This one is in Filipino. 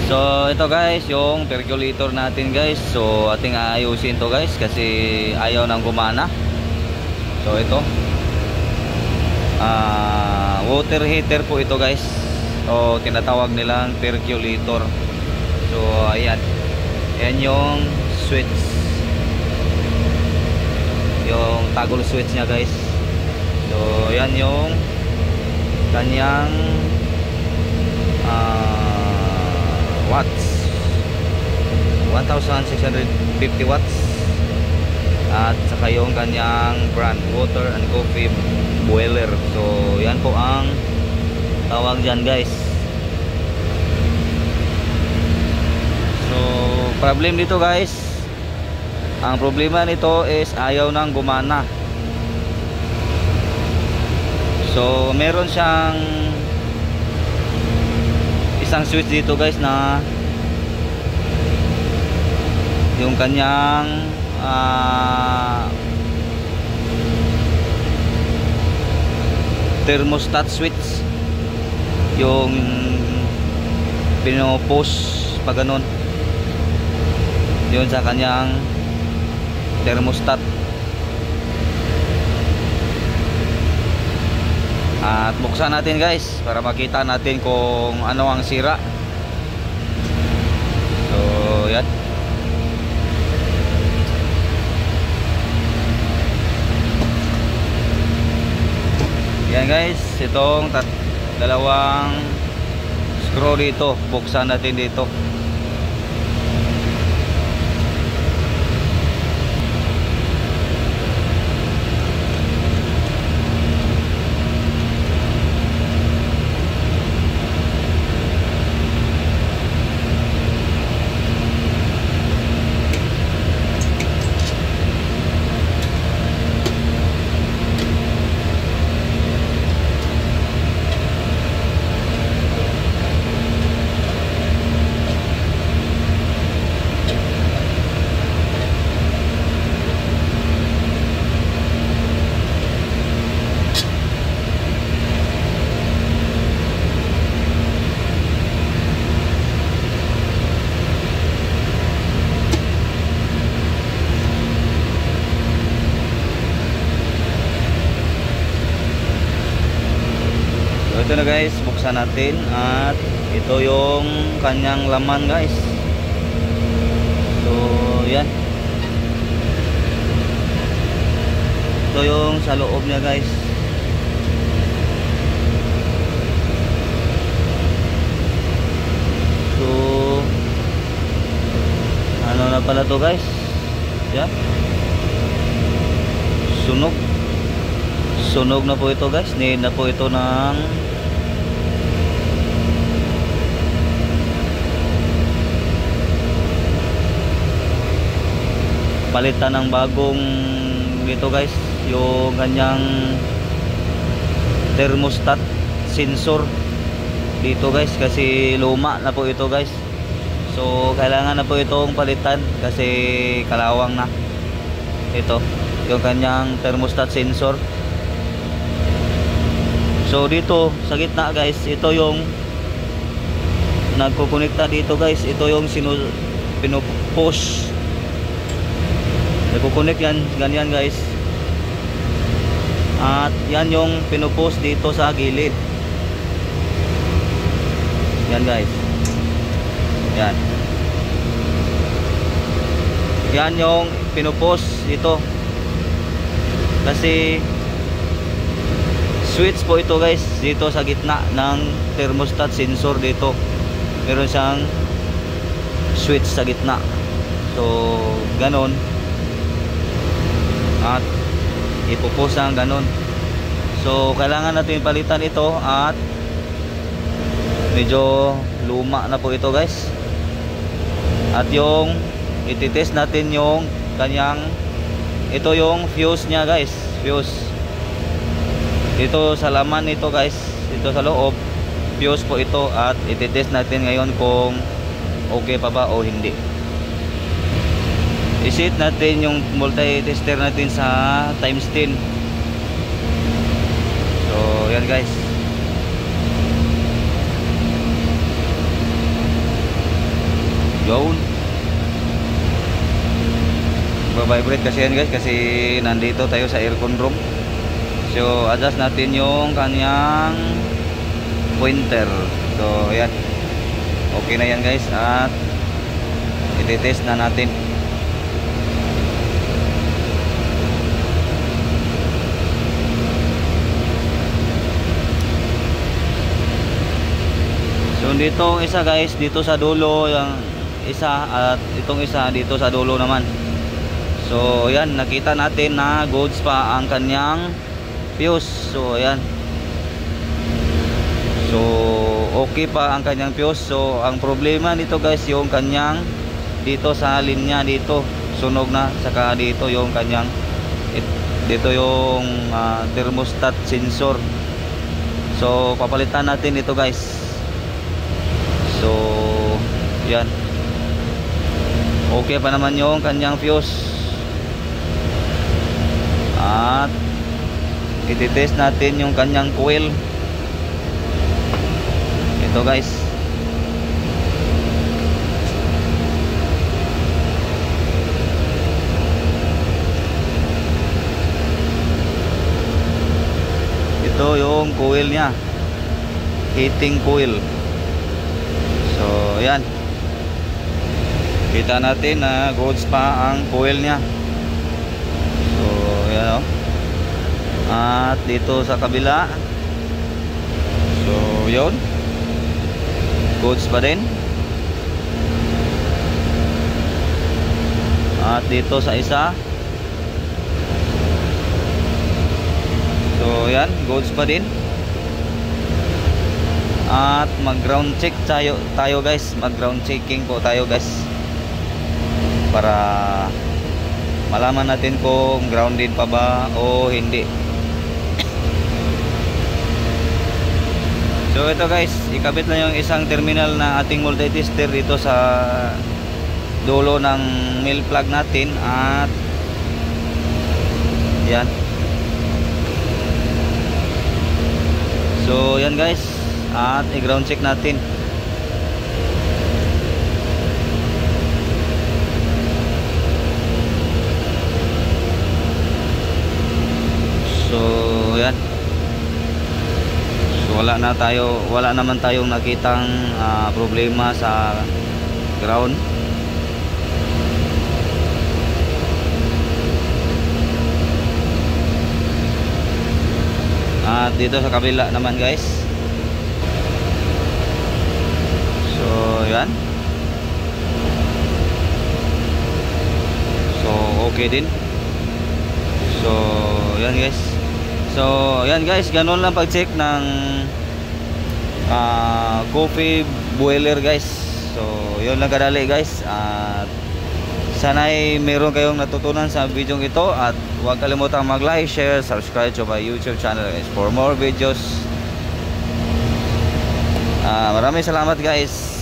So ito guys, yung percolator natin guys. So ating aayusin to guys kasi ayaw nang gumana. So ito water heater po ito guys. O tinatawag nilang percolator. So ayan. Ayan yung switch. Yung toggle switch nya guys. So ayan yung kanyang watts, 1650 watts, at saka yung kanyang brand, water and coffee boiler. So yan po ang tawag dyan guys. So problem dito guys, ang problema nito is ayaw nang gumana. So meron siyang isang switch dito guys na yung kanyang thermostat switch, yung pinopost pa ganun yun sa kanyang thermostat. At buksan natin guys para makita natin kung ano ang sira. So yan. Yan guys, itong dalawang screw dito, buksan natin dito. Ito na guys, buksan natin at ito yung kanyang laman guys. So yan, ito yung sa loob niya guys. So ano na pala to guys, yan, sunog na po ito guys. Need na po ito ng palitan ng bagong dito guys, yung kanyang thermostat sensor dito guys, kasi luma na po ito guys. So kailangan na po itong palitan kasi kalawang na. Ito yung kanyang thermostat sensor. So dito sa gitna guys, ito yung nagkukonekta dito guys. Ito yung pinupush, nagkukonek yan, ganyan guys. At yan yung pinupost dito sa gilid. Yan guys. Yan. Yan yung pinupost dito. Kasi switch po ito guys, dito sa gitna ng thermostat sensor dito. Meron siyang switch sa gitna. So ganon. At ipopost ang ganon. So kailangan natin palitan ito at medyo luma na po ito guys. At yung ititest natin yung kanyang, ito yung fuse nya guys, fuse dito sa laman nito guys, dito sa loob fuse po ito. At ititest natin ngayon kung okay pa ba o hindi. I-set natin yung multi-tester natin sa times 10. So yan guys. Yun. Vibrate kasi yan guys, kasi nandito tayo sa aircon room. So adjust natin yung kanyang pointer. So ayan, okay na yan guys, at i-test na natin. So dito isa guys, dito sa dulo yung isa, at itong isa dito sa dulo naman. So ayan, nakita natin na goods pa ang kanyang fuse. So ayan, so okay pa ang kanyang fuse. So ang problema nito guys, yung kanyang dito sa linya dito sunog na, saka dito yung kanyang dito yung thermostat sensor. So papalitan natin ito guys. So yan, okay pa naman yung kanyang fuse. At i-test natin yung kanyang coil. Ito guys, ito yung coil nya, heating coil. So yan, kita natin na goods pa ang coil nya. So yan, at dito sa kabila, so yun, goods pa din. At dito sa isa, so yan, goods pa din. At mag ground check tayo guys, mag ground checking po tayo guys, para malaman natin kung grounded pa ba o hindi. So ito guys, ikabit na yung isang terminal na ating multi-tester dito sa dulo ng male plug natin. At yan, so yan guys, at i-ground check natin. So yan, so wala naman tayong nakitang problema sa ground. At dito sa kabila naman guys, so yan, so okay din. So yan guys, so yan guys, ganun lang pag check ng coffee boiler guys. So yun lang kadali guys, at sana'y meron kayong natutunan sa video ito, at huwag kalimutang mag like, share, subscribe to my YouTube channel guys for more videos. Maraming salamat guys.